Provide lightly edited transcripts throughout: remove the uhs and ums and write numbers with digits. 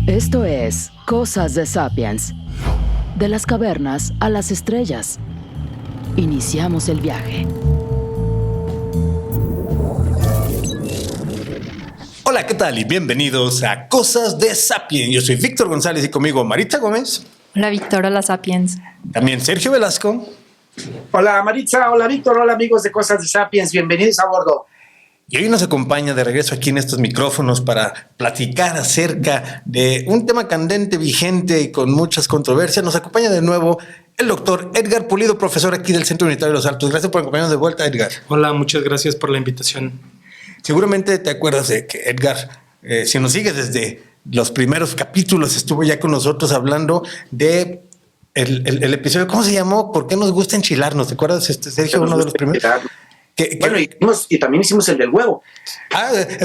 Esto es Cosas de Sapiens. De las cavernas a las estrellas. Iniciamos el viaje. Hola, ¿qué tal? Y bienvenidos a Cosas de Sapiens. Yo soy Víctor González y conmigo Maritza Gómez. Hola Víctor, hola Sapiens. También Sergio Velasco. Hola Maritza, hola Víctor, hola amigos de Cosas de Sapiens, bienvenidos a bordo. Y hoy nos acompaña de regreso aquí en estos micrófonos para platicar acerca de un tema candente, vigente y con muchas controversias. Nos acompaña de nuevo el doctor Edgar Pulido, profesor aquí del Centro Unitario de los Altos. Gracias por acompañarnos de vuelta, Edgar. Hola, muchas gracias por la invitación. Seguramente te acuerdas de que Edgar, si nos sigues desde los primeros capítulos, estuvo ya con nosotros hablando de el episodio. ¿Cómo se llamó? ¿Por qué nos gusta enchilarnos? ¿Te acuerdas, Sergio? Uno de los primeros. Bueno, y también hicimos el del huevo.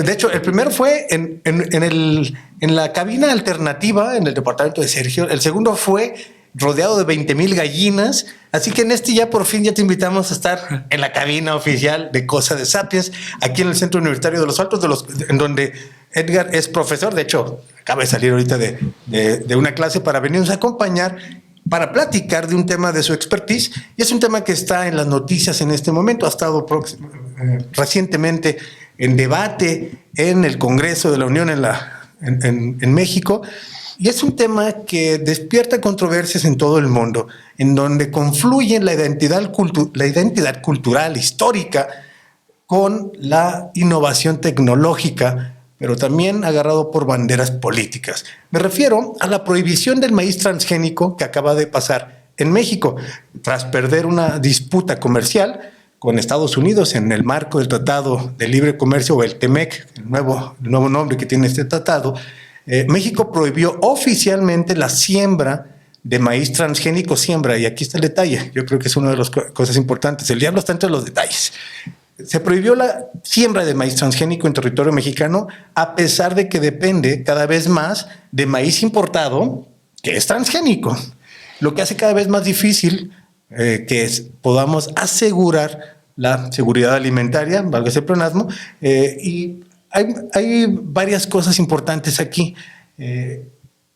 De hecho, el primero fue en la cabina alternativa en el departamento de Sergio. El segundo fue rodeado de 20,000 gallinas. Así que en este ya por fin ya te invitamos a estar en la cabina oficial de Cosas de Sapiens, aquí en el Centro Universitario de los Altos, en donde Edgar es profesor. De hecho, acaba de salir ahorita de una clase para venirnos a acompañar, para platicar de un tema de su expertise. Y es un tema que está en las noticias en este momento. Ha estado recientemente en debate en el Congreso de la Unión en México. Y es un tema que despierta controversias en todo el mundo, en donde confluyen la identidad cultural, histórica, con la innovación tecnológica, pero también agarrado por banderas políticas. Me refiero a la prohibición del maíz transgénico que acaba de pasar en México, tras perder una disputa comercial con Estados Unidos en el marco del Tratado de Libre Comercio, o el TEMEC, el nuevo nombre que tiene este tratado. México prohibió oficialmente la siembra de maíz transgénico, y aquí está el detalle. Yo creo que es una de las cosas importantes. El diablo está entre los detalles. Se prohibió la siembra de maíz transgénico en territorio mexicano, a pesar de que depende cada vez más de maíz importado que es transgénico, lo que hace cada vez más difícil podamos asegurar la seguridad alimentaria, valga ese pleonasmo, y hay varias cosas importantes aquí.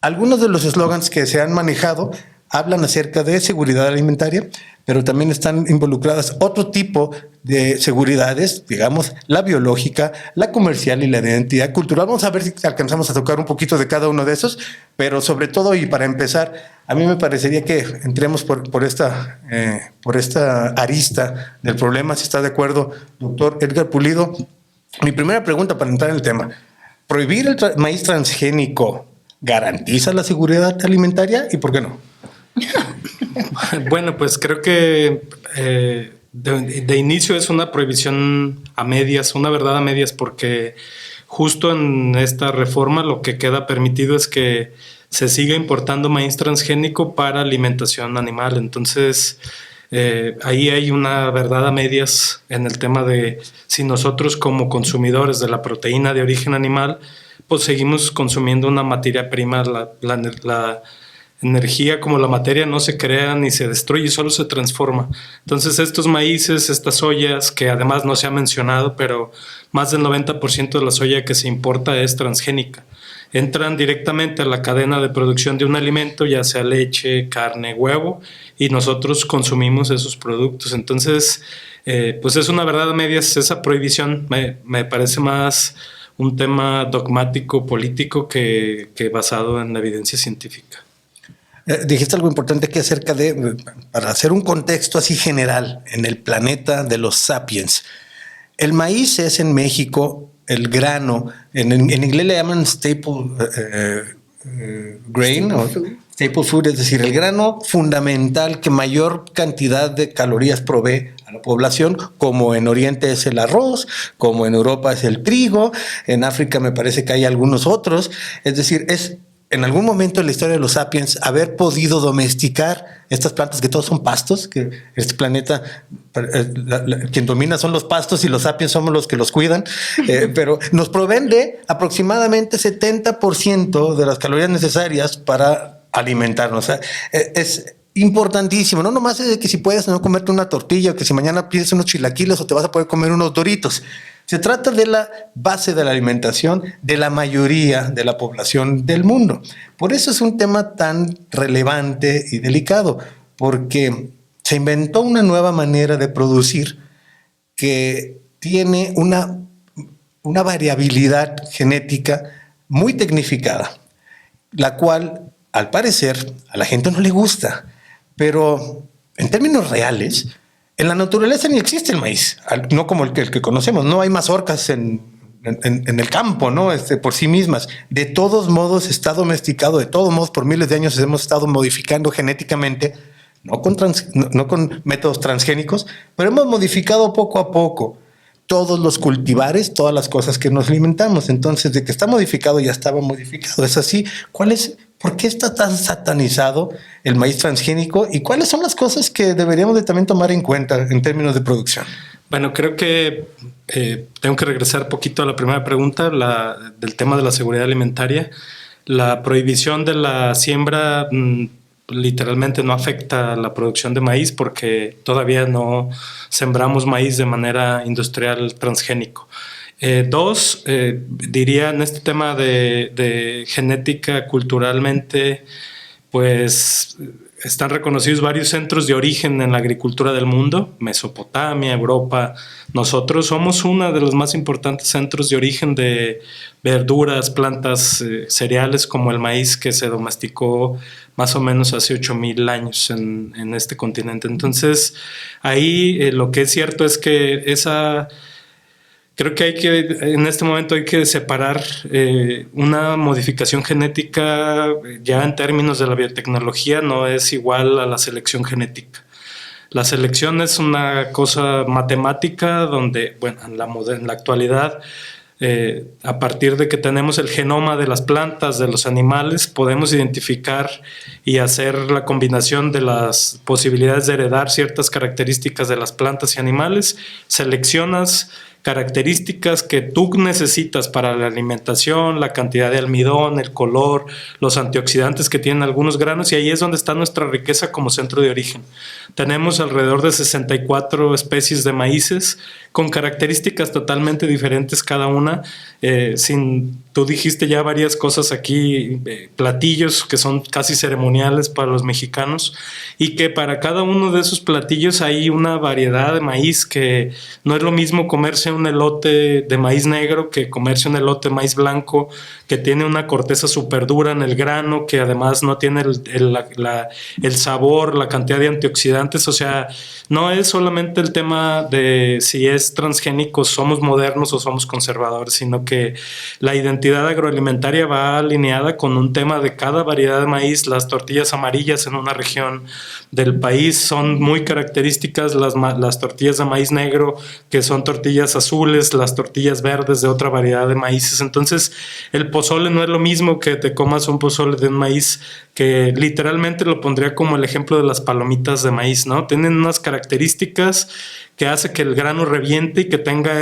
Algunos de los eslogans que se han manejado hablan acerca de seguridad alimentaria, pero también están involucradas otro tipo de seguridades, digamos, la biológica, la comercial y la identidad cultural. Vamos a ver si alcanzamos a tocar un poquito de cada uno de esos, pero sobre todo, y para empezar, a mí me parecería que entremos por esta arista del problema, si está de acuerdo, doctor Edgar Pulido. Mi primera pregunta para entrar en el tema: ¿prohibir el maíz transgénico garantiza la seguridad alimentaria y por qué no? Bueno, pues creo que de inicio es una prohibición a medias, una verdad a medias, porque justo en esta reforma lo que queda permitido es que se siga importando maíz transgénico para alimentación animal. Entonces, ahí hay una verdad a medias en el tema de si nosotros como consumidores de la proteína de origen animal, pues seguimos consumiendo una materia prima, la energía como la materia no se crea ni se destruye, solo se transforma. Entonces estos maíces, estas soyas, que además no se ha mencionado, pero más del 90% de la soya que se importa es transgénica. Entran directamente a la cadena de producción de un alimento, ya sea leche, carne, huevo, y nosotros consumimos esos productos. Entonces, pues es una verdad a medias. Esa prohibición me parece más un tema dogmático, político, que basado en la evidencia científica. Dijiste algo importante que acerca de, para hacer un contexto así general en el planeta de los sapiens. El maíz es en México el grano, en inglés le llaman staple grain o staple food, es decir, el grano fundamental que mayor cantidad de calorías provee a la población, como en Oriente es el arroz, como en Europa es el trigo, en África me parece que hay algunos otros, es decir, es en algún momento en la historia de los sapiens haber podido domesticar estas plantas que todos son pastos, que este planeta, quien domina son los pastos y los sapiens somos los que los cuidan, pero nos proveen de aproximadamente 70% de las calorías necesarias para alimentarnos. O sea, es importantísimo, no nomás es de que si puedes no comerte una tortilla o que si mañana pides unos chilaquiles o te vas a poder comer unos Doritos, Se trata de la base de la alimentación de la mayoría de la población del mundo. Por eso es un tema tan relevante y delicado, porque se inventó una nueva manera de producir que tiene una variabilidad genética muy tecnificada, la cual, al parecer, a la gente no le gusta. Pero en términos reales, en la naturaleza ni existe el maíz, no como el que conocemos. No hay mazorcas en el campo, ¿no? Por sí mismas. De todos modos está domesticado, de todos modos por miles de años hemos estado modificando genéticamente, no con métodos transgénicos, pero hemos modificado poco a poco todos los cultivares, todas las cosas que nos alimentamos. Entonces, de que está modificado, ya estaba modificado. Es así. ¿Por qué está tan satanizado el maíz transgénico? ¿Y cuáles son las cosas que deberíamos de también tomar en cuenta en términos de producción? Bueno, creo que tengo que regresar poquito a la primera pregunta, del tema de la seguridad alimentaria. La prohibición de la siembra literalmente no afecta a la producción de maíz porque todavía no sembramos maíz de manera industrial transgénico. Dos, diría en este tema de genética culturalmente, pues están reconocidos varios centros de origen en la agricultura del mundo, Mesopotamia, Europa. Nosotros somos uno de los más importantes centros de origen de verduras, plantas, cereales como el maíz que se domesticó más o menos hace 8,000 años en este continente. Entonces, ahí lo que es cierto es que creo que en este momento hay que separar una modificación genética ya en términos de la biotecnología no es igual a la selección genética. La selección es una cosa matemática donde, bueno, en la actualidad, a partir de que tenemos el genoma de las plantas, de los animales, podemos identificar y hacer la combinación de las posibilidades de heredar ciertas características de las plantas y animales. Seleccionas características que tú necesitas para la alimentación, la cantidad de almidón, el color, los antioxidantes que tienen algunos granos, y ahí es donde está nuestra riqueza como centro de origen. Tenemos alrededor de 64 especies de maíces con características totalmente diferentes cada una. Tú dijiste ya varias cosas aquí, platillos que son casi ceremoniales para los mexicanos, y que para cada uno de esos platillos hay una variedad de maíz, que no es lo mismo comerse un elote de maíz negro que comerse un elote de maíz blanco, que tiene una corteza súper dura en el grano, que además no tiene el sabor, la cantidad de antioxidantes. O sea, no es solamente el tema de si es transgénico, somos modernos o somos conservadores, sino que la identidad agroalimentaria va alineada con un tema de cada variedad de maíz. Las tortillas amarillas en una región del país son muy características, las tortillas de maíz negro, que son tortillas azules, las tortillas verdes de otra variedad de maíces. Entonces, el pozole no es lo mismo que te comas un pozole de un maíz, que literalmente lo pondría como el ejemplo de las palomitas de maíz, ¿no? Tienen unas características que hace que el grano reviente y que tenga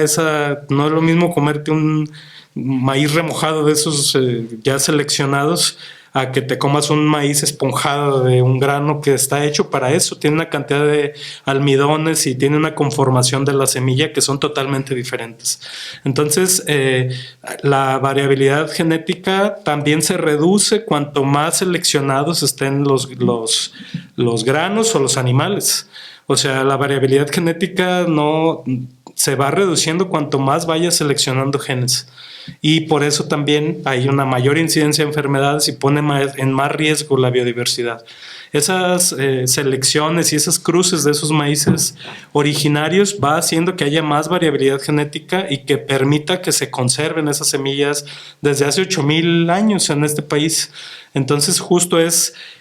no es lo mismo comerte un maíz remojado de esos ya seleccionados a que te comas un maíz esponjado de un grano que está hecho para eso. Tiene una cantidad de almidones y tiene una conformación de la semilla que son totalmente diferentes. Entonces, la variabilidad genética también se reduce cuanto más seleccionados estén los granos o los animales. O sea, la variabilidad genética no se va reduciendo cuanto más vayas seleccionando genes. Y por eso también hay una mayor incidencia de enfermedades y pone en más riesgo la biodiversidad. Esas selecciones y esos cruces de esos maíces originarios va haciendo que haya más variabilidad genética y que permita que se conserven esas semillas desde hace 8,000 años en este país. Entonces, justo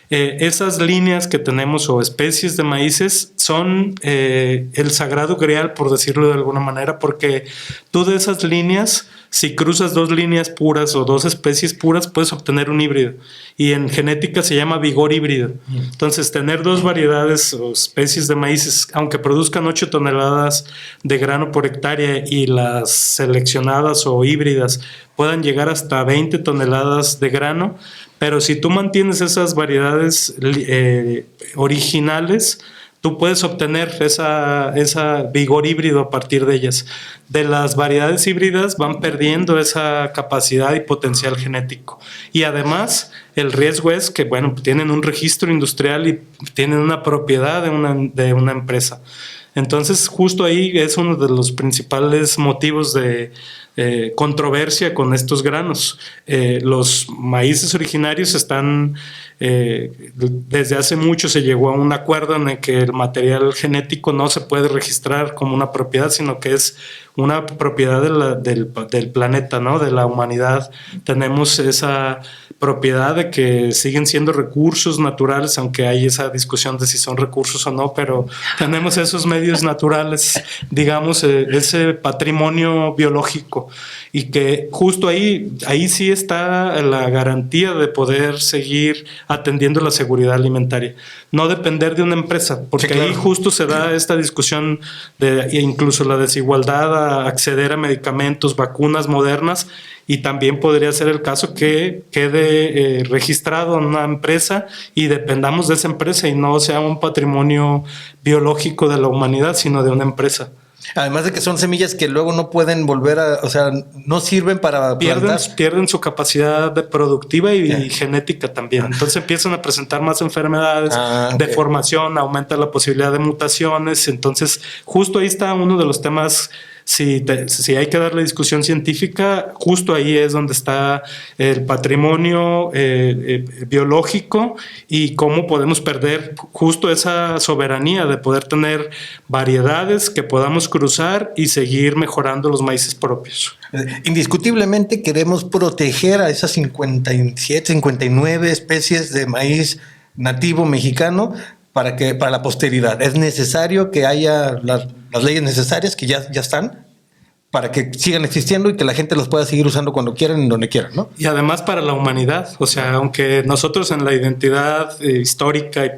esas líneas que tenemos o especies de maíces son el sagrado grial, por decirlo de alguna manera, porque tú de esas líneas, si cruzas 2 líneas puras o 2 especies puras, puedes obtener un híbrido. Y en genética se llama vigor híbrido. Entonces, tener 2 variedades o especies de maíces, aunque produzcan 8 toneladas de grano por hectárea, y las seleccionadas o híbridas puedan llegar hasta 20 toneladas de grano, pero si tú mantienes esas variedades originales, tú puedes obtener esa vigor híbrido a partir de ellas. De las variedades híbridas van perdiendo esa capacidad y potencial genético. Y además, el riesgo es que, bueno, tienen un registro industrial y tienen una propiedad de una empresa. Entonces, justo ahí es uno de los principales motivos de controversia con estos granos. Los maíces originarios están, desde hace mucho se llegó a un acuerdo en el que el material genético no se puede registrar como una propiedad, sino que es una propiedad del planeta, ¿no? De la humanidad. Tenemos esa propiedad de que siguen siendo recursos naturales, aunque hay esa discusión de si son recursos o no, pero tenemos esos medios naturales, digamos, ese patrimonio biológico, y que justo ahí sí está la garantía de poder seguir atendiendo la seguridad alimentaria, no depender de una empresa, porque sí, claro, ahí justo se da esta discusión de incluso la desigualdad a acceder a medicamentos, vacunas modernas. Y también podría ser el caso que quede registrado en una empresa y dependamos de esa empresa y no sea un patrimonio biológico de la humanidad, sino de una empresa. Además de que son semillas que luego no pueden volver a, o sea, no sirven para pierden su capacidad productiva y genética también. Entonces empiezan a presentar más enfermedades, deformación, aumenta la posibilidad de mutaciones. Entonces, justo ahí está uno de los temas. Si hay que darle discusión científica, justo ahí es donde está el patrimonio biológico y cómo podemos perder justo esa soberanía de poder tener variedades que podamos cruzar y seguir mejorando los maíces propios. Indiscutiblemente queremos proteger a esas 57, 59 especies de maíz nativo mexicano para la posteridad. Es necesario que haya las leyes necesarias que ya están para que sigan existiendo y que la gente los pueda seguir usando cuando quieran y donde quieran, ¿no? Y además para la humanidad. O sea, aunque nosotros en la identidad histórica y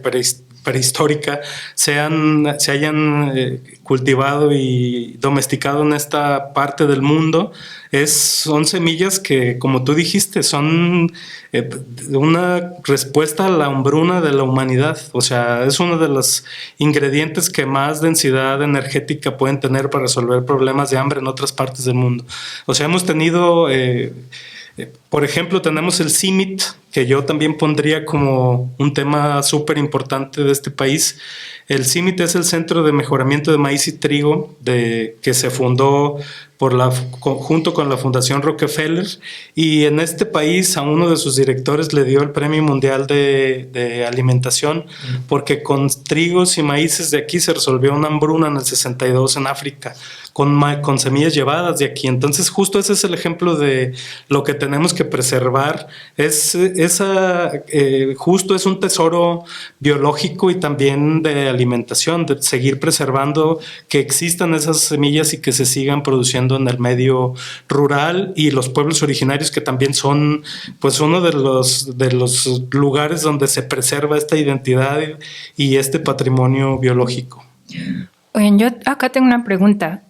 prehistórica se hayan cultivado y domesticado en esta parte del mundo, son semillas que, como tú dijiste, son una respuesta a la hambruna de la humanidad. O sea, es uno de los ingredientes que más densidad energética pueden tener para resolver problemas de hambre en otras partes del mundo. O sea, hemos tenido... por ejemplo, tenemos el CIMMYT, que yo también pondría como un tema súper importante de este país. El CIMMYT es el Centro de Mejoramiento de Maíz y Trigo que se fundó junto con la Fundación Rockefeller, y en este país a uno de sus directores le dio el Premio Mundial de Alimentación porque con trigos y maíces de aquí se resolvió una hambruna en el 62 en África, con semillas llevadas de aquí. Entonces justo ese es el ejemplo de lo que tenemos que preservar. Justo es un tesoro biológico y también de alimentación, de seguir preservando que existan esas semillas y que se sigan produciendo en el medio rural y los pueblos originarios, que también son pues uno de los lugares donde se preserva esta identidad y este patrimonio biológico. Oigan, yo acá tengo una pregunta.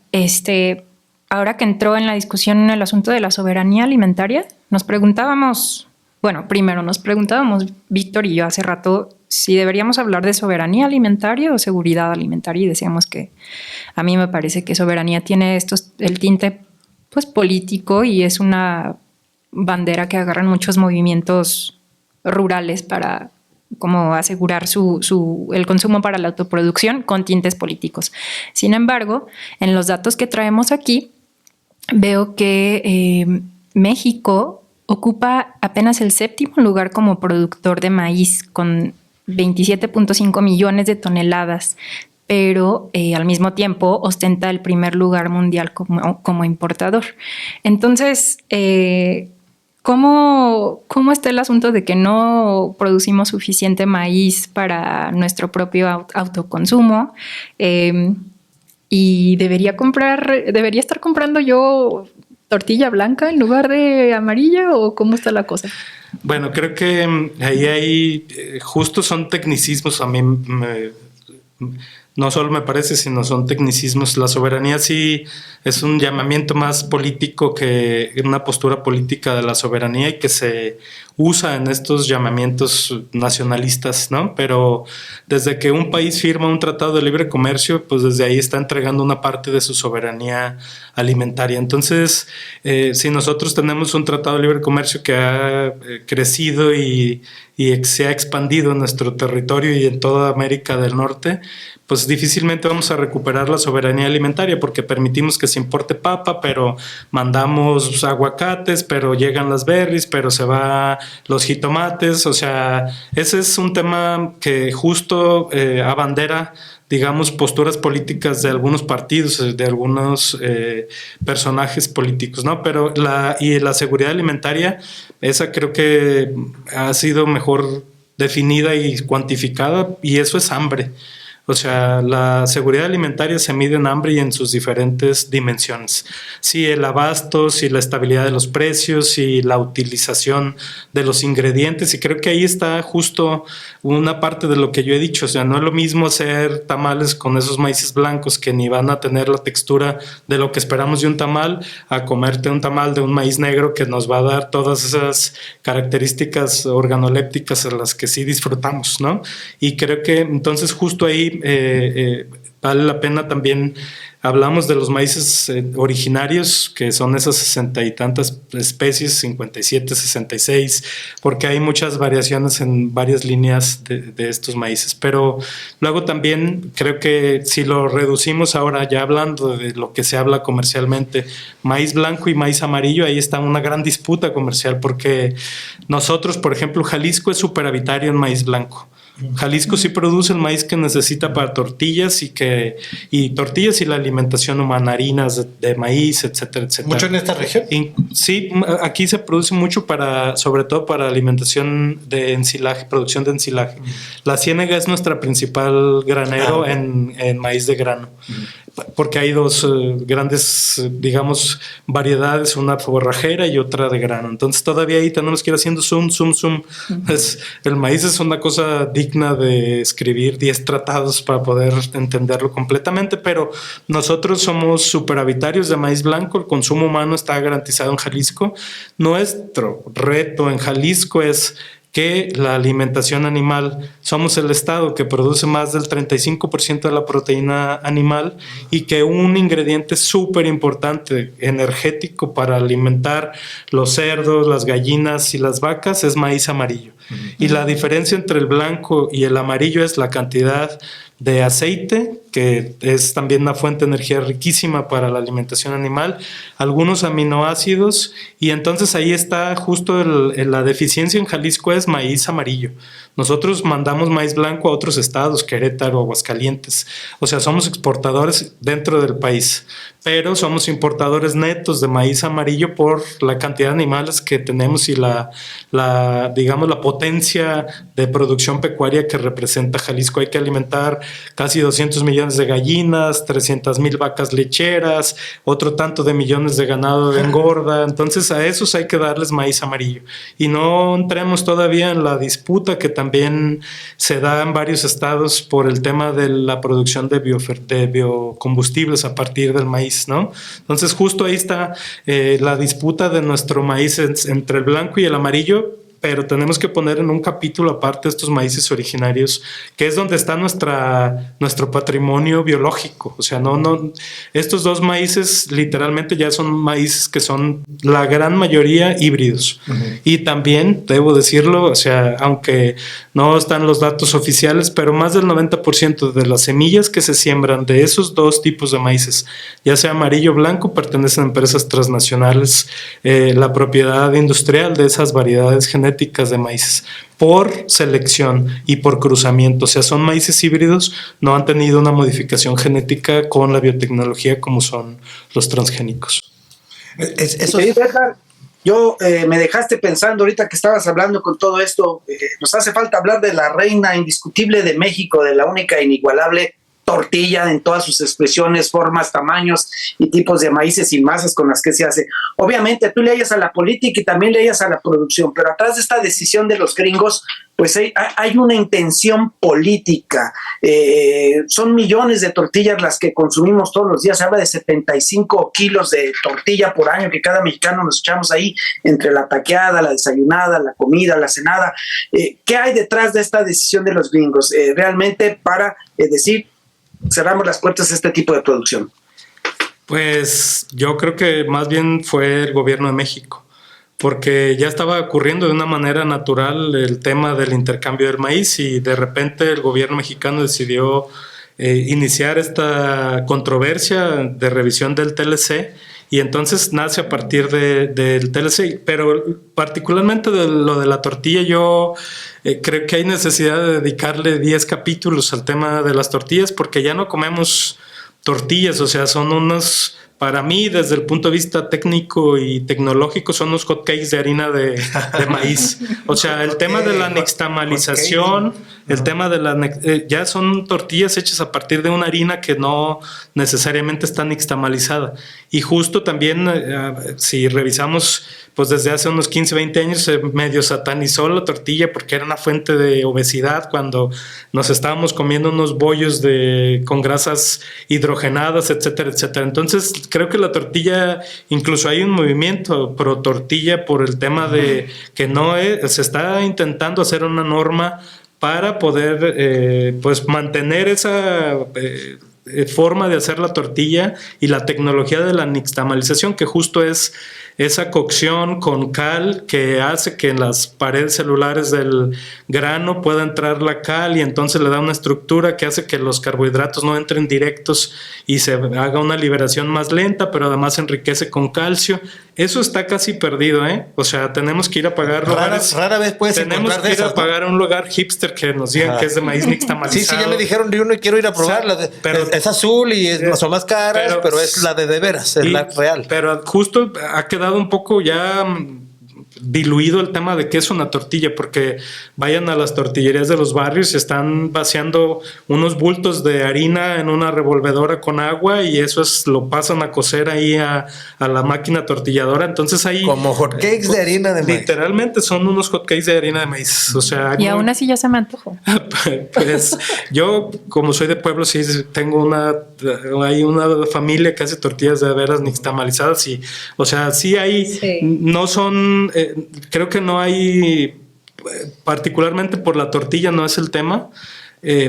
Ahora que entró en la discusión el asunto de la soberanía alimentaria, nos preguntábamos, Víctor y yo hace rato, si deberíamos hablar de soberanía alimentaria o seguridad alimentaria, y decíamos que a mí me parece que soberanía tiene el tinte pues político y es una bandera que agarran muchos movimientos rurales para como asegurar el consumo para la autoproducción con tintes políticos. Sin embargo, en los datos que traemos aquí, veo que México ocupa apenas el 7º lugar como productor de maíz, con 27.5 millones de toneladas, pero al mismo tiempo ostenta el primer lugar mundial como importador. Entonces, ¿cómo está el asunto de que no producimos suficiente maíz para nuestro propio autoconsumo? Y debería estar comprando yo tortilla blanca en lugar de amarilla, ¿o cómo está la cosa? Bueno, creo que ahí justo son tecnicismos. A mí no solo me parece, sino son tecnicismos. La soberanía sí es un llamamiento más político que una postura política de la soberanía, y que se usa en estos llamamientos nacionalistas, ¿no? Pero desde que un país firma un tratado de libre comercio, pues desde ahí está entregando una parte de su soberanía alimentaria. Entonces, si nosotros tenemos un tratado de libre comercio que ha crecido y se ha expandido en nuestro territorio y en toda América del Norte, pues difícilmente vamos a recuperar la soberanía alimentaria porque permitimos que se importe papa, pero mandamos aguacates, pero llegan las berries, pero se va los jitomates. O sea, ese es un tema que justo abandera, digamos, posturas políticas de algunos partidos, de algunos personajes políticos, ¿no? Pero la seguridad alimentaria, esa creo que ha sido mejor definida y cuantificada, y eso es hambre. O sea, la seguridad alimentaria se mide en hambre y en sus diferentes dimensiones. Sí, el abasto, sí, la estabilidad de los precios, sí, la utilización de los ingredientes. Y creo que ahí está justo una parte de lo que yo he dicho. O sea, no es lo mismo hacer tamales con esos maíces blancos que ni van a tener la textura de lo que esperamos de un tamal, a comerte un tamal de un maíz negro que nos va a dar todas esas características organolépticas en las que sí disfrutamos, ¿no? Y creo que entonces justo ahí vale la pena también. Hablamos de los maíces originarios, que son esas 60 y tantas especies, 57, 66, porque hay muchas variaciones en varias líneas de estos maíces. Pero luego también creo que si lo reducimos ahora, ya hablando de lo que se habla comercialmente, maíz blanco y maíz amarillo, ahí está una gran disputa comercial, porque nosotros, por ejemplo, Jalisco es superavitario en maíz blanco. Jalisco sí produce el maíz que necesita para tortillas y tortillas y la alimentación humana, harinas de maíz, etcétera, etcétera. ¿Mucho en esta región? Sí, aquí se produce mucho sobre todo para alimentación de ensilaje, producción de ensilaje. La Ciénega es nuestra principal granero en maíz de grano. Porque hay dos grandes, digamos, variedades, una forrajera y otra de grano. Entonces todavía ahí tenemos que ir haciendo zoom. El maíz es una cosa digna de escribir 10 tratados para poder entenderlo completamente, pero nosotros somos superavitarios de maíz blanco, el consumo humano está garantizado en Jalisco. Nuestro reto en Jalisco es que la alimentación animal, somos el estado que produce más del 35% de la proteína animal y que un ingrediente súper importante energético para alimentar los cerdos, las gallinas y las vacas es maíz amarillo. Y la diferencia entre el blanco y el amarillo es la cantidad de aceite, que es también una fuente de energía riquísima para la alimentación animal, algunos aminoácidos, y entonces ahí está justo la deficiencia en Jalisco es maíz amarillo. Nosotros mandamos maíz blanco a otros estados, Querétaro, Aguascalientes, o sea, somos exportadores dentro del país, pero somos importadores netos de maíz amarillo por la cantidad de animales que tenemos y digamos, la potencia de producción pecuaria que representa Jalisco. Hay que alimentar casi 200 millones de gallinas, 300,000 vacas lecheras, otro tanto de millones de ganado de engorda. Entonces a esos hay que darles maíz amarillo. Y no entremos todavía en la disputa que también se da en varios estados por el tema de la producción de biocombustibles a partir del maíz, ¿no? Entonces justo ahí está la disputa de nuestro maíz entre el blanco y el amarillo, pero tenemos que poner en un capítulo aparte estos maíces originarios, que es donde está nuestro patrimonio biológico. O sea, estos dos maíces literalmente ya son maíces que son la gran mayoría híbridos. Y también, debo decirlo, o sea, aunque no están los datos oficiales, pero más del 90% de las semillas que se siembran de esos dos tipos de maíces, ya sea amarillo o blanco, pertenecen a empresas transnacionales, la propiedad industrial de esas variedades genéticas de maíces por selección y por cruzamiento. O sea, son maíces híbridos, no han tenido una modificación genética con la biotecnología como son los transgénicos. Yo me dejaste pensando ahorita que estabas hablando con todo esto. Nos hace falta hablar de la reina indiscutible de México, de la única e inigualable tortilla en todas sus expresiones, formas, tamaños y tipos de maíces y masas con las que se hace. Obviamente tú le hallas a la política y también le hallas a la producción, pero atrás de esta decisión de los gringos, pues hay una intención política. Son millones de tortillas las que consumimos todos los días. Se habla de 75 kilos de tortilla por año que cada mexicano nos echamos ahí entre la taqueada, la desayunada, la comida, la cenada. ¿Qué hay detrás de esta decisión de los gringos? Realmente para decir, cerramos las puertas a este tipo de producción. Pues yo creo que más bien fue el gobierno de México, porque ya estaba ocurriendo de una manera natural el tema del intercambio del maíz y de repente el gobierno mexicano decidió iniciar esta controversia de revisión del TLC y entonces nace a partir del TLC, pero particularmente de lo de la tortilla yo creo que hay necesidad de dedicarle 10 capítulos al tema de las tortillas porque ya no comemos tortillas, o sea, son unos, para mí, desde el punto de vista técnico y tecnológico, son unos hotcakes de harina de maíz. O sea, el tema de la nixtamalización, el tema de la... ya son tortillas hechas a partir de una harina que no necesariamente está nixtamalizada. Y justo también, si revisamos, pues desde hace unos 15, 20 años se medio satanizó la tortilla porque era una fuente de obesidad cuando nos estábamos comiendo unos bollos con grasas hidrogenadas, etcétera, etcétera. Entonces, creo que la tortilla, incluso hay un movimiento pro tortilla por el tema de que se está intentando hacer una norma para poder pues mantener esa forma de hacer la tortilla y la tecnología de la nixtamalización, que justo es esa cocción con cal que hace que en las paredes celulares del grano pueda entrar la cal y entonces le da una estructura que hace que los carbohidratos no entren directos y se haga una liberación más lenta, pero además se enriquece con calcio. Eso está casi perdido, ¿eh? O sea, tenemos que ir a pagar lugares. Rara vez puedes tenemos encontrar que ir de esas, a pagar un lugar hipster que nos digan que es de maíz nixtamalizado. Sí, ya me dijeron de uno y quiero ir a probarla. Pero es azul y son más caras, pero es la de veras, es la real. Pero justo ha quedado un poco ya diluido el tema de qué es una tortilla, porque vayan a las tortillerías de los barrios y están vaciando unos bultos de harina en una revolvedora con agua y eso lo pasan a cocer ahí a la máquina tortilladora. Entonces ahí como hotcakes de harina de maíz. Literalmente son unos hotcakes de harina de maíz. O sea, y aún así ya se me antojó. Pues yo, como soy de pueblo, sí tengo hay una familia que hace tortillas de veras nixtamalizadas y, o sea, sí hay, no son, creo que no hay, particularmente por la tortilla no es el tema,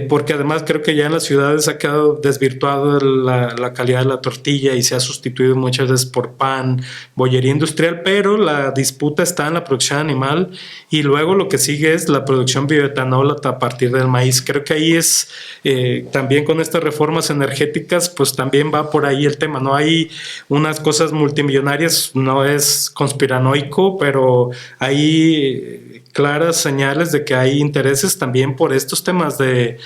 porque además creo que ya en las ciudades ha quedado desvirtuado la calidad de la tortilla y se ha sustituido muchas veces por pan, bollería industrial, pero la disputa está en la producción animal y luego lo que sigue es la producción bioetanol a partir del maíz. Creo que ahí es, también con estas reformas energéticas, pues también va por ahí el tema. No hay unas cosas multimillonarias, no es conspiranoico, pero hay claras señales de que hay intereses también por estos temas de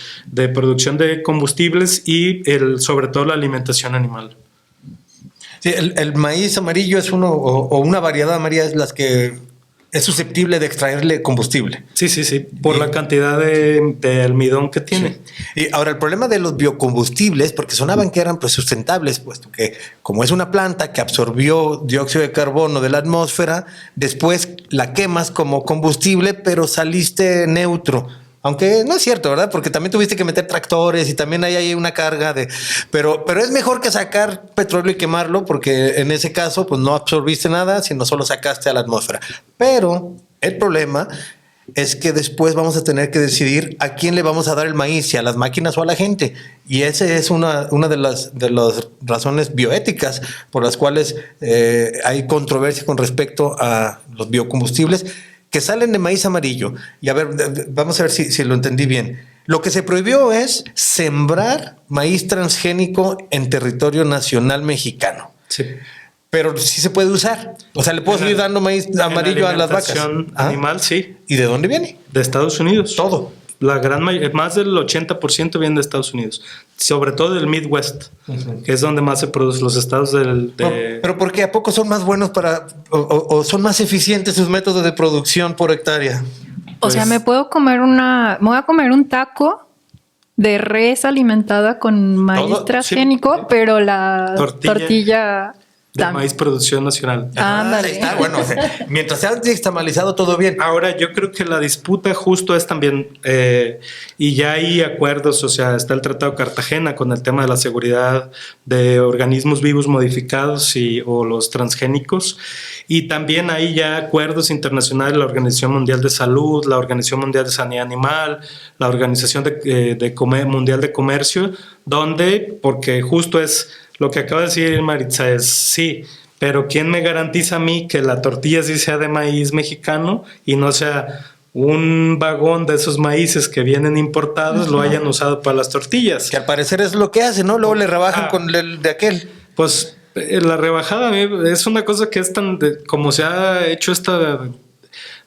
producción de combustibles y sobre todo la alimentación animal. Sí, el maíz amarillo es o una variedad amarilla es las que es susceptible de extraerle combustible. Sí, por la cantidad de almidón que tiene. Sí. Y ahora el problema de los biocombustibles, porque sonaban que eran pues sustentables, puesto que como es una planta que absorbió dióxido de carbono de la atmósfera, después la quemas como combustible, pero saliste neutro. Aunque no es cierto, ¿verdad? Porque también tuviste que meter tractores y también hay una carga de... Pero es mejor que sacar petróleo y quemarlo porque en ese caso pues no absorbiste nada, sino solo sacaste a la atmósfera. Pero el problema es que después vamos a tener que decidir a quién le vamos a dar el maíz, si a las máquinas o a la gente. Y esa es una de las razones bioéticas por las cuales hay controversia con respecto a los biocombustibles que salen de maíz amarillo. Y a ver, vamos a ver si lo entendí bien. Lo que se prohibió es sembrar maíz transgénico en territorio nacional mexicano. Sí. Pero sí se puede usar. O sea, le puedo seguir dando maíz amarillo a las vacas. Animal, sí. ¿Y de dónde viene? De Estados Unidos. Todo. La gran mayoría, más del 80% viene de Estados Unidos, sobre todo del Midwest, que es donde más se produce, los estados pero ¿por qué? ¿A poco son más buenos o son más eficientes sus métodos de producción por hectárea? O sea, me voy a comer un taco de res alimentada con maíz Todo, transgénico, sí. pero la tortilla de maíz producción nacional. Ándale. Ahí está, bueno, o sea, mientras sea nixtamalizado, todo bien. Ahora, yo creo que la disputa justo es también, y ya hay acuerdos, o sea, está el Tratado de Cartagena con el tema de la seguridad de organismos vivos modificados o los transgénicos, y también hay ya acuerdos internacionales, la Organización Mundial de Salud, la Organización Mundial de Sanidad Animal, la Organización Mundial de Comercio, donde, porque justo es lo que acaba de decir Maritza, es sí, pero ¿quién me garantiza a mí que la tortilla sí sea de maíz mexicano y no sea un vagón de esos maíces que vienen importados, lo hayan usado para las tortillas? Que al parecer es lo que hacen, ¿no? Luego le rebajan con el de aquel. Pues la rebajada es una cosa que es tan, como se ha hecho esta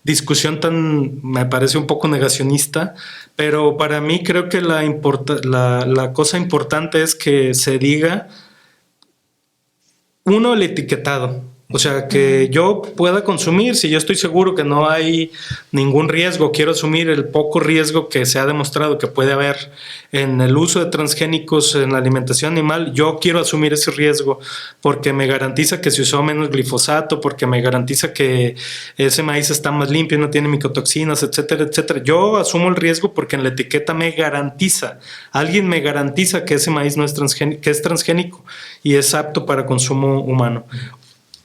discusión tan, me parece un poco negacionista, pero para mí creo que la cosa importante es que se diga, uno, el etiquetado. O sea, que yo pueda consumir, si yo estoy seguro que no hay ningún riesgo, quiero asumir el poco riesgo que se ha demostrado que puede haber en el uso de transgénicos en la alimentación animal, yo quiero asumir ese riesgo porque me garantiza que se usó menos glifosato, porque me garantiza que ese maíz está más limpio, no tiene micotoxinas, etcétera, etcétera. Yo asumo el riesgo porque en la etiqueta me garantiza, alguien me garantiza que ese maíz no es transgénico, que es transgénico y es apto para consumo humano.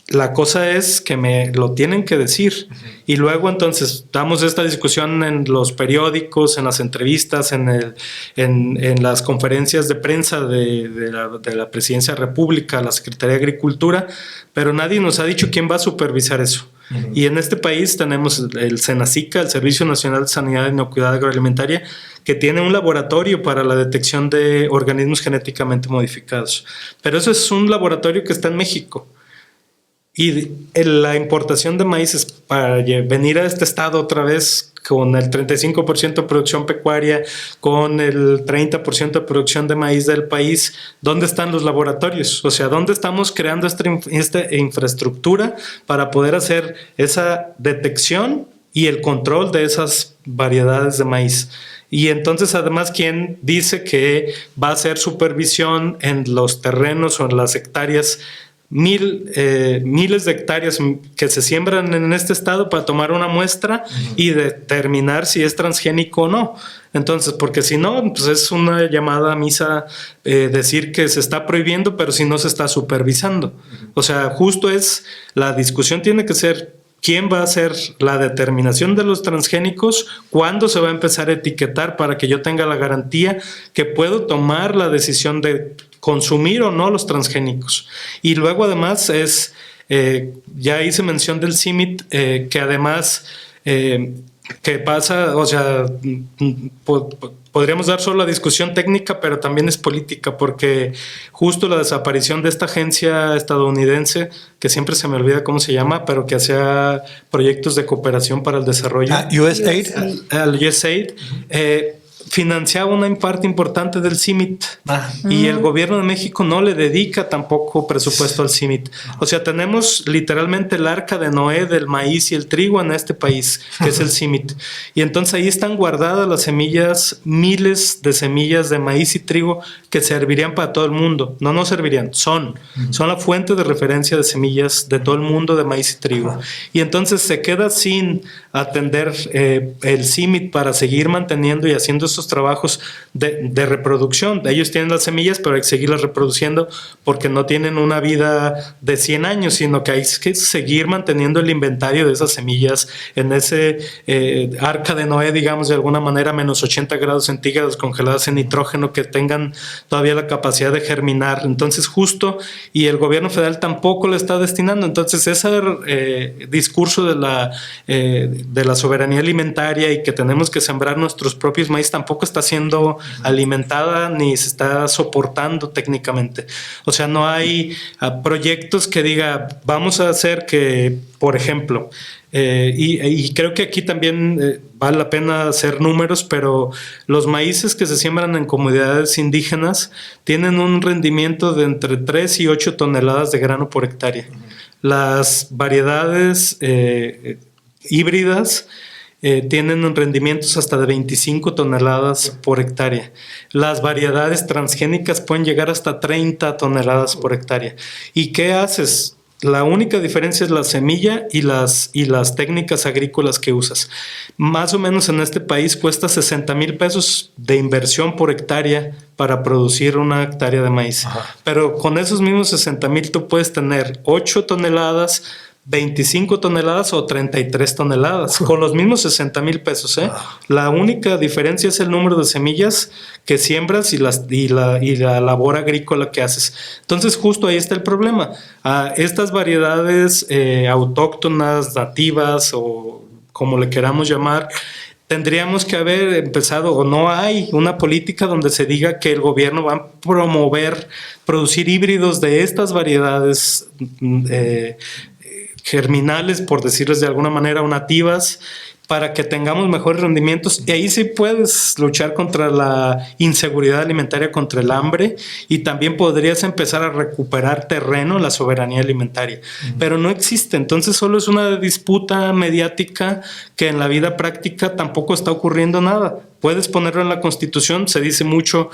La cosa es que me lo tienen que decir. Y luego entonces damos esta discusión en los periódicos, en las entrevistas, en las conferencias de prensa de la Presidencia de la República, la Secretaría de Agricultura, pero nadie nos ha dicho quién va a supervisar eso. Y en este país tenemos el SENASICA, el Servicio Nacional de Sanidad e Inocuidad Agroalimentaria, que tiene un laboratorio para la detección de organismos genéticamente modificados. Pero eso es un laboratorio que está en México. Y la importación de maíces para venir a este estado otra vez con el 35% de producción pecuaria, con el 30% de producción de maíz del país, ¿dónde están los laboratorios? O sea, ¿dónde estamos creando esta infraestructura para poder hacer esa detección y el control de esas variedades de maíz? Y entonces, además, ¿quién dice que va a hacer supervisión en los terrenos o en las hectáreas? Miles de hectáreas que se siembran en este estado para tomar una muestra y determinar si es transgénico o no. Entonces, porque si no, pues es una llamada a misa decir que se está prohibiendo, pero si no se está supervisando. O sea, justo la discusión tiene que ser quién va a hacer la determinación de los transgénicos, cuándo se va a empezar a etiquetar para que yo tenga la garantía que puedo tomar la decisión de consumir o no los transgénicos. Y luego además ya hice mención del CIMIT, que además que pasa, o sea, podríamos dar solo la discusión técnica, pero también es política, porque justo la desaparición de esta agencia estadounidense, que siempre se me olvida cómo se llama, pero que hacía proyectos de cooperación para el desarrollo. USAID. El USAID. Financiaba una parte importante del CIMIT y el gobierno de México no le dedica tampoco presupuesto al CIMIT. O sea, tenemos literalmente el arca de Noé del maíz y el trigo en este país, que es el CIMIT. Y entonces ahí están guardadas las semillas, miles de semillas de maíz y trigo que servirían para todo el mundo. No servirían, son la fuente de referencia de semillas de todo el mundo de maíz y trigo. Y entonces se queda sin atender el CIMIT para seguir manteniendo y haciendo esos trabajos de reproducción. Ellos tienen las semillas, pero hay que seguirlas reproduciendo porque no tienen una vida de 100 años, sino que hay que seguir manteniendo el inventario de esas semillas en ese arca de Noé, digamos, de alguna manera, menos 80 grados centígrados, congeladas en nitrógeno, que tengan todavía la capacidad de germinar. Entonces, justo, y el gobierno federal tampoco lo está destinando. Entonces, ese discurso de la soberanía alimentaria y que tenemos que sembrar nuestros propios maíz tampoco está siendo alimentada ni se está soportando técnicamente. O sea, no hay proyectos que diga vamos a hacer que, por ejemplo, y creo que aquí también vale la pena hacer números, pero los maíces que se siembran en comunidades indígenas tienen un rendimiento de entre 3 y 8 toneladas de grano por hectárea. Las variedades híbridas tienen rendimientos hasta de 25 toneladas por hectárea. Las variedades transgénicas pueden llegar hasta 30 toneladas por hectárea. ¿Y qué haces? La única diferencia es la semilla y las técnicas agrícolas que usas. Más o menos en este país cuesta 60,000 pesos de inversión por hectárea para producir una hectárea de maíz. Ajá. Pero con esos mismos 60,000 tú puedes tener 8 toneladas, 25 toneladas o 33 toneladas con los mismos 60,000 pesos. La única diferencia es el número de semillas que siembras y la labor agrícola que haces. Entonces justo ahí está el problema. Estas variedades autóctonas, nativas o como le queramos llamar, tendríamos que haber empezado, o no hay una política donde se diga que el gobierno va a promover producir híbridos de estas variedades germinales, por decirles de alguna manera, o nativas, para que tengamos mejores rendimientos. Y ahí sí puedes luchar contra la inseguridad alimentaria, contra el hambre, y también podrías empezar a recuperar terreno, la soberanía alimentaria. Pero no existe. Entonces solo es una disputa mediática que en la vida práctica tampoco está ocurriendo nada. Puedes ponerlo en la Constitución, se dice mucho,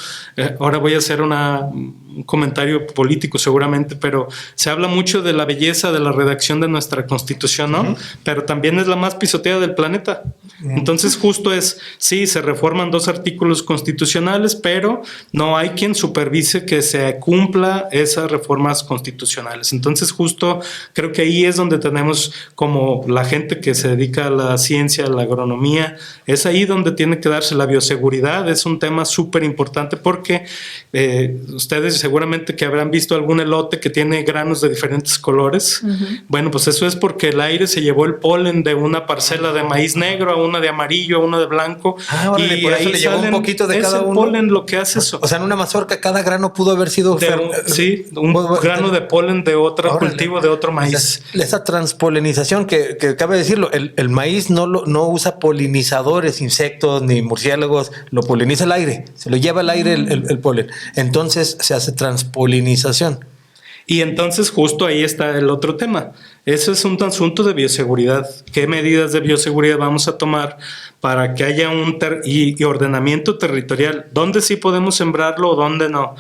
ahora voy a hacer un comentario político seguramente, pero se habla mucho de la belleza de la redacción de nuestra Constitución, ¿no? Pero también es la más pisoteada del planeta. Entonces justo sí, se reforman 2 artículos constitucionales, pero no hay quien supervise que se cumpla esas reformas constitucionales. Entonces justo creo que ahí es donde tenemos como la gente que se dedica a la ciencia, a la agronomía, es ahí donde tiene que darse la bioseguridad. Es un tema súper importante porque ustedes seguramente que habrán visto algún elote que tiene granos de diferentes colores. Bueno, pues eso es porque el aire se llevó el polen de una parcela de maíz negro a una de amarillo, a una de blanco. Y por eso le llevó un poquito de cada uno. Es el polen lo que hace eso. O sea, en una mazorca cada grano pudo haber sido... un grano de polen de otro cultivo, de otro maíz. Esa transpolinización que cabe decirlo, el maíz no usa polinizadores, insectos ni murciélagos, lo poliniza el aire, se lo lleva al aire el polen. Entonces se hace transpolinización. Y entonces justo ahí está el otro tema. Eso es un asunto de bioseguridad. ¿Qué medidas de bioseguridad vamos a tomar para que haya y ordenamiento territorial? ¿Dónde sí podemos sembrarlo o dónde no?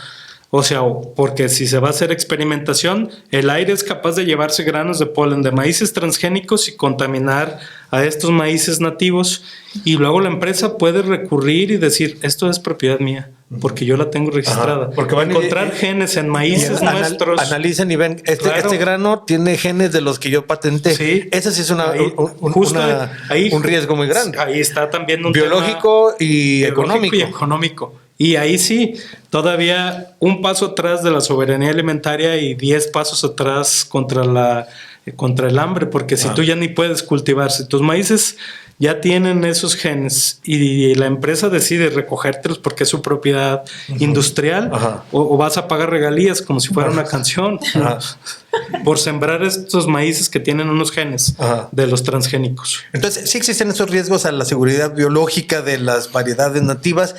O sea, porque si se va a hacer experimentación, el aire es capaz de llevarse granos de polen de maíces transgénicos y contaminar a estos maíces nativos, y luego la empresa puede recurrir y decir, esto es propiedad mía, porque yo la tengo registrada. Porque van a encontrar genes en maíces nuestros. Analizan y ven, este grano tiene genes de los que yo patenté. Sí. Ese sí es un riesgo muy grande. Ahí está también un biológico tema y económico. Y ahí sí, todavía un paso atrás de la soberanía alimentaria y 10 pasos atrás contra el hambre, porque si tú ya ni puedes cultivar, si tus maíces ya tienen esos genes y la empresa decide recogértelos porque es su propiedad industrial, o vas a pagar regalías como si fuera una canción por sembrar estos maíces que tienen unos genes de los transgénicos. Entonces, sí existen esos riesgos a la seguridad biológica de las variedades nativas.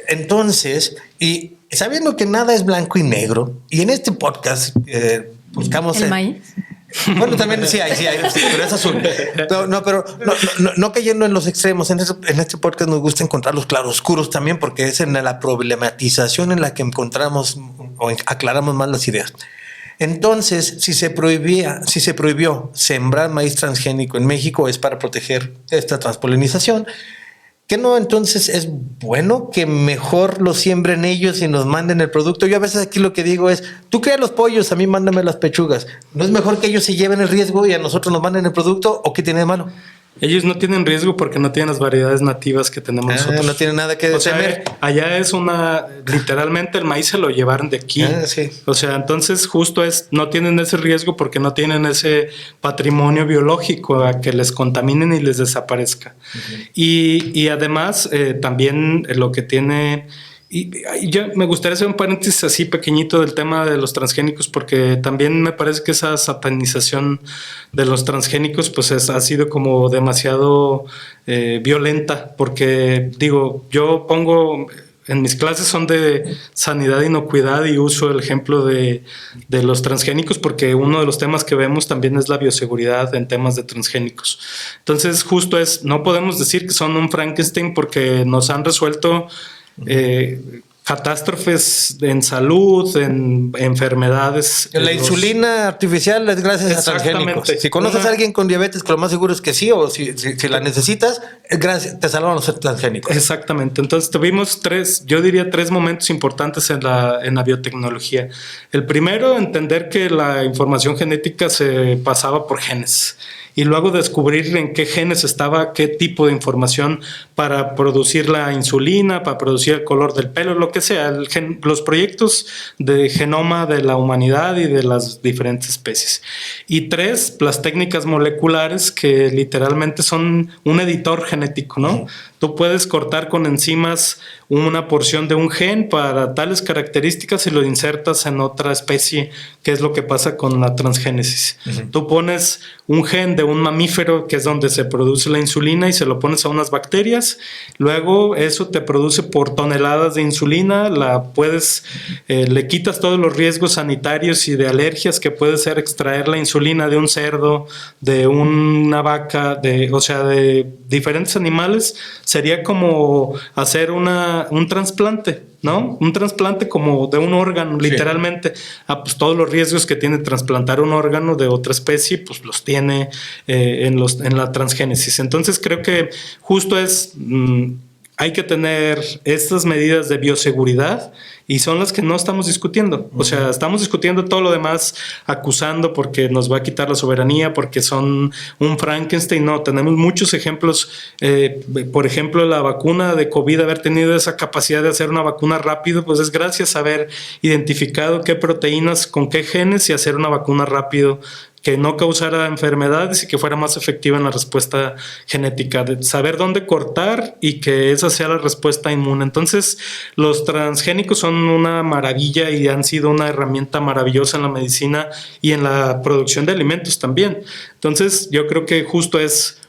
Entonces, y sabiendo que nada es blanco y negro, y en este podcast buscamos... ¿El maíz? Bueno, también sí hay, pero es azul. No cayendo en los extremos. En este podcast nos gusta encontrar los claroscuros también, porque es en la problematización en la que encontramos o aclaramos más las ideas. Entonces, si se prohibió sembrar maíz transgénico en México, es para proteger esta transpolinización. ¿Qué no? Entonces es bueno que mejor lo siembren ellos y nos manden el producto. Yo a veces aquí lo que digo es, tú crea los pollos, a mí mándame las pechugas. ¿No es mejor que ellos se lleven el riesgo y a nosotros nos manden el producto? ¿O qué tiene de malo? Ellos no tienen riesgo porque no tienen las variedades nativas que tenemos nosotros. No tienen nada que temer. Allá es literalmente el maíz se lo llevaron de aquí. Sí. O sea, entonces justo no tienen ese riesgo porque no tienen ese patrimonio biológico a que les contaminen y les desaparezca. Y además también lo que tiene... Y yo me gustaría hacer un paréntesis así pequeñito del tema de los transgénicos, porque también me parece que esa satanización de los transgénicos pues ha sido como demasiado violenta, porque digo, yo pongo en mis clases son de sanidad e inocuidad y uso el ejemplo de los transgénicos porque uno de los temas que vemos también es la bioseguridad en temas de transgénicos. Entonces justo no podemos decir que son un Frankenstein porque nos han resuelto catástrofes en salud, en enfermedades. La insulina artificial es gracias a transgénicos. Si conoces a alguien con diabetes, que lo más seguro es que sí, o si la necesitas, te salvan los transgénicos. Exactamente. Entonces tuvimos yo diría tres momentos importantes en la biotecnología. El primero, entender que la información genética se pasaba por genes. Y luego descubrir en qué genes estaba qué tipo de información para producir la insulina, para producir el color del pelo, lo que sea, los proyectos de genoma de la humanidad y de las diferentes especies. Y tres, las técnicas moleculares que literalmente son un editor genético, ¿no? Tú puedes cortar con enzimas una porción de un gen para tales características y lo insertas en otra especie, que es lo que pasa con la transgénesis. Tú pones un gen de un mamífero, que es donde se produce la insulina, y se lo pones a unas bacterias. Luego eso te produce por toneladas de insulina. Le quitas todos los riesgos sanitarios y de alergias que puede ser extraer la insulina de un cerdo, de una vaca, de diferentes animales. Sería como hacer un trasplante, ¿no? Un trasplante como de un órgano, literalmente. Pues todos los riesgos que tiene trasplantar un órgano de otra especie, pues los tiene en la transgénesis. Entonces creo que justo hay que tener estas medidas de bioseguridad y son las que no estamos discutiendo. O sea, estamos discutiendo todo lo demás, acusando porque nos va a quitar la soberanía, porque son un Frankenstein. No, tenemos muchos ejemplos. Por ejemplo, la vacuna de COVID, haber tenido esa capacidad de hacer una vacuna rápido, pues es gracias a haber identificado qué proteínas con qué genes y hacer una vacuna rápido que no causara enfermedades y que fuera más efectiva en la respuesta genética, de saber dónde cortar y que esa sea la respuesta inmune. Entonces, los transgénicos son una maravilla y han sido una herramienta maravillosa en la medicina y en la producción de alimentos también. Entonces, yo creo que justo es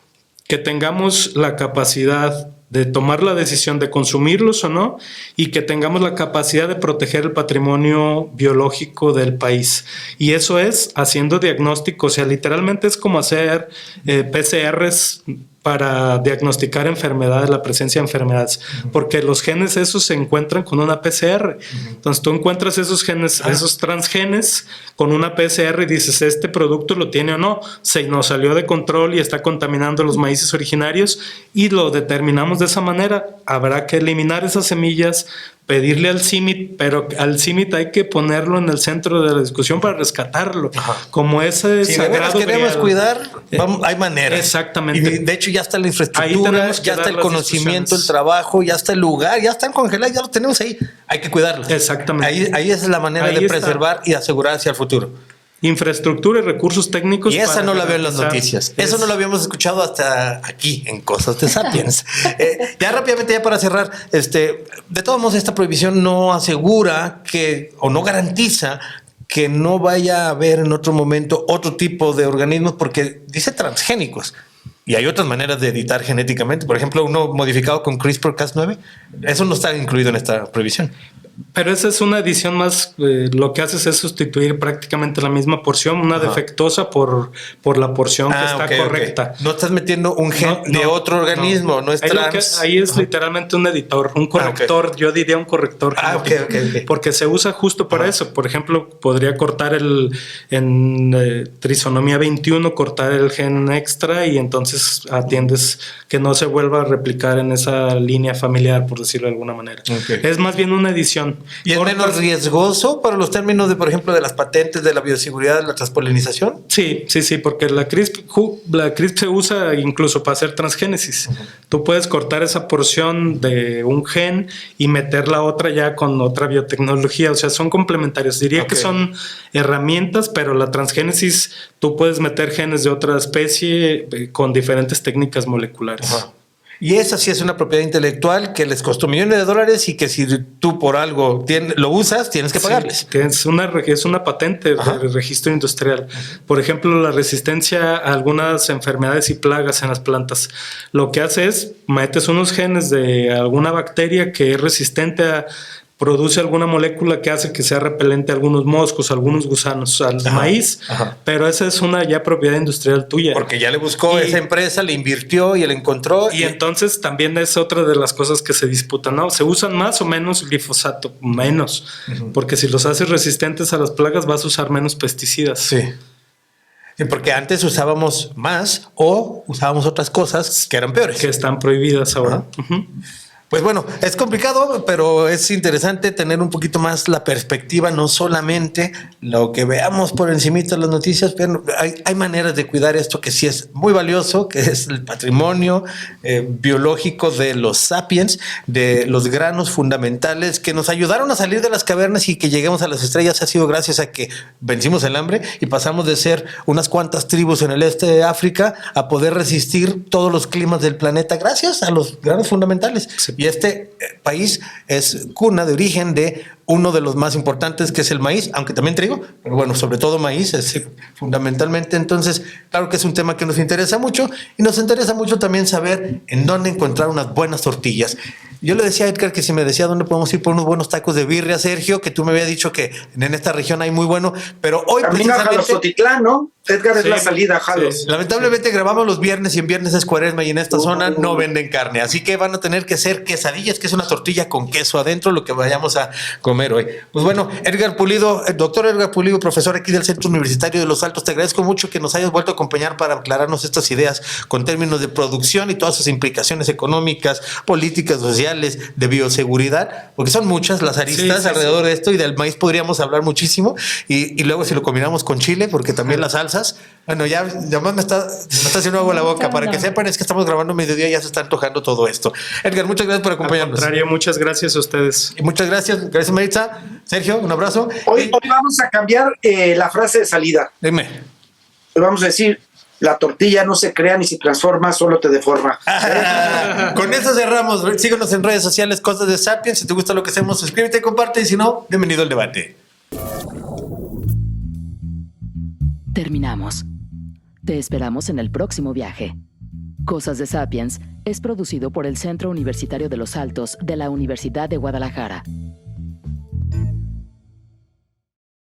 que tengamos la capacidad de tomar la decisión de consumirlos o no, y que tengamos la capacidad de proteger el patrimonio biológico del país. Y eso es haciendo diagnóstico, o sea, literalmente es como hacer PCRs para diagnosticar enfermedades, la presencia de enfermedades, porque los genes esos se encuentran con una PCR. Entonces tú encuentras esos genes, esos transgenes con una PCR y dices, este producto lo tiene o no, se nos salió de control y está contaminando los maíces originarios, y lo determinamos de esa manera. Habrá que eliminar esas semillas, pedirle al CIMIT, pero al CIMIT hay que ponerlo en el centro de la discusión para rescatarlo. Como ese sagrado queremos cuidar, hay maneras. Exactamente. Y de hecho ya está la infraestructura, ya está el conocimiento, el trabajo, ya está el lugar, ya están congelados, ya lo tenemos ahí. Hay que cuidarlos. Exactamente. Ahí es la manera de preservar y asegurar hacia el futuro. Infraestructura y recursos técnicos. Y esa no la veo en las noticias. Eso no lo habíamos escuchado hasta aquí en Cosas de Sapiens. Ya rápidamente, ya para cerrar, de todos modos, esta prohibición no asegura o no garantiza que no vaya a haber en otro momento otro tipo de organismos, porque dice transgénicos. Y hay otras maneras de editar genéticamente. Por ejemplo, uno modificado con CRISPR-Cas9. Eso no está incluido en esta prohibición. Pero esa es una edición más, lo que haces es sustituir prácticamente la misma porción, una defectuosa por la porción que está correcta. Okay. No estás metiendo un gen de otro organismo, no es trans. Ahí es literalmente un editor, un corrector, yo diría un corrector. Okay. Porque se usa justo para eso. Por ejemplo, podría cortar en trisonomía 21, cortar el gen extra y entonces atiendes que no se vuelva a replicar en esa línea familiar, por decirlo de alguna manera. Okay. Es más bien una edición. ¿Y es menos riesgoso para los términos de, por ejemplo, de las patentes, de la bioseguridad, de la transpolinización? Sí, porque la CRISP se usa incluso para hacer transgénesis. Tú puedes cortar esa porción de un gen y meter la otra ya con otra biotecnología. O sea, son complementarios. Diría que son herramientas, pero la transgénesis, tú puedes meter genes de otra especie con diferentes técnicas moleculares. Y esa sí es una propiedad intelectual que les costó millones de dólares y que si tú por algo lo usas, tienes que pagarles. Sí, es una patente de registro industrial. Por ejemplo, la resistencia a algunas enfermedades y plagas en las plantas. Lo que hace es, metes unos genes de alguna bacteria que es resistente a... produce alguna molécula que hace que sea repelente a algunos moscos, a algunos gusanos, al maíz, pero esa es una ya propiedad industrial tuya. Porque ya le buscó esa empresa, le invirtió y le encontró. Y entonces también es otra de las cosas que se disputan, ¿no? ¿Se usan más o menos glifosato? Menos, porque si los haces resistentes a las plagas vas a usar menos pesticidas. Sí. Sí, porque antes usábamos más o usábamos otras cosas que eran peores. Que están prohibidas ahora. Pues bueno, es complicado, pero es interesante tener un poquito más la perspectiva, no solamente lo que veamos por encimita de las noticias, pero hay maneras de cuidar esto que sí es muy valioso, que es el patrimonio biológico de los sapiens, de los granos fundamentales que nos ayudaron a salir de las cavernas y que lleguemos a las estrellas. Ha sido gracias a que vencimos el hambre y pasamos de ser unas cuantas tribus en el este de África a poder resistir todos los climas del planeta gracias a los granos fundamentales. Sí. Y este país es cuna de origen de uno de los más importantes, que es el maíz, aunque también trigo, pero bueno, sobre todo maíz, es fundamentalmente. Entonces, claro que es un tema que nos interesa mucho y nos interesa mucho también saber en dónde encontrar unas buenas tortillas. Yo le decía a Edgar que si me decía dónde podemos ir por unos buenos tacos de birria, Sergio, que tú me habías dicho que en esta región hay muy bueno, pero hoy también a Jalostotitlán, ¿no? Edgar, es la salida a Jalos. Sí. Lamentablemente grabamos los viernes y en viernes es Cuaresma y en esta zona no venden carne, así que van a tener que ser quesadillas, que es una tortilla con queso adentro, lo que vayamos a comer hoy. Pues bueno, Edgar Pulido, el doctor Edgar Pulido, profesor aquí del Centro Universitario de Los Altos, te agradezco mucho que nos hayas vuelto a acompañar para aclararnos estas ideas con términos de producción y todas sus implicaciones económicas, políticas, sociales, de bioseguridad, porque son muchas las aristas alrededor de esto, y del maíz podríamos hablar muchísimo, y luego si lo combinamos con chile, porque también las salsas. Bueno, ya más me está haciendo agua la boca. Para que sepan, es que estamos grabando mediodía, ya se está antojando todo esto. Edgar, muchas gracias por acompañarnos. Al contrario, muchas gracias a ustedes. Y muchas gracias, Maritza. Sergio, un abrazo. Hoy vamos a cambiar la frase de salida. Dime. Hoy vamos a decir: la tortilla no se crea ni se transforma, solo te deforma. Con eso cerramos. Síguenos en redes sociales, Cosas de Sapiens. Si te gusta lo que hacemos, suscríbete, comparte, y si no, bienvenido al debate. Terminamos. Te esperamos en el próximo viaje. Cosas de Sapiens es producido por el Centro Universitario de Los Altos de la Universidad de Guadalajara.